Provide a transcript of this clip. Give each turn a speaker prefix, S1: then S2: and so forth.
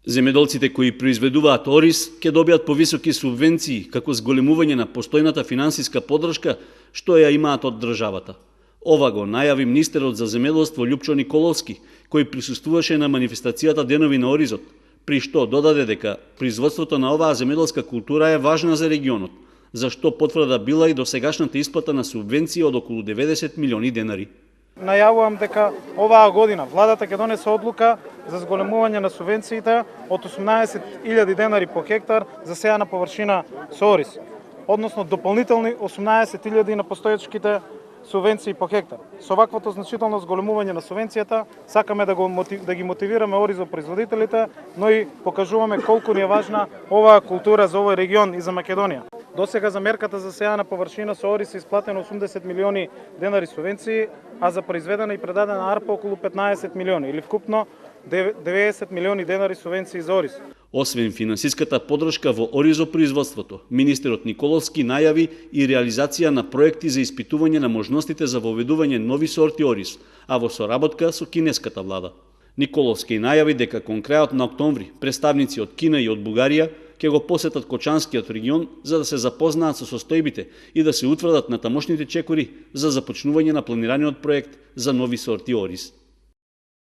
S1: Земјоделците кои произведуваат ориз ќе добијат повисоки субвенции како зголемување на постојната финансиска поддршка што ја имаат од државата. Ова го најави министерот за земјоделство Љупчо Николовски, кој присуствуваше на манифестацијата Денови на оризот, при што додаде дека производството на оваа земјоделска култура е важна за регионот, за што потврда била и досегашната исплата на субвенции од околу 90 милиони денари.
S2: Најавувам дека оваа година владата ќе донесе одлука за зголемување на субвенциите од 18.000 денари по хектар за сејана површина со ориз, односно дополнителни 18.000 на постоечките субвенции по хектар. Со ваквото значително зголемување на субвенцијата сакаме да ги мотивираме оризопроизводителите, но и покажуваме колку ни е важна оваа култура за овој регион и за Македонија. Досега за мерката за сејана површина со ориз се исплатено 80 милиони денари субвенции, а за произведена и предадена арпа околу 15 милиони или вкупно 90 милиони денари субвенции за ориз.
S1: Освен финансиската поддршка во оризопроизводството, министерот Николовски најави и реализација на проекти за испитување на можностите за воведување нови сорти ориз, а во соработка со кинеската влада. Николовски најави дека кон крајот на октомври представници од Кина и од Бугарија ќе го посетат Кочанскиот регион за да се запознаат со состојбите и да се утврдат на тамошните чекори за започнување на планираниот проект за нови сорти ориз.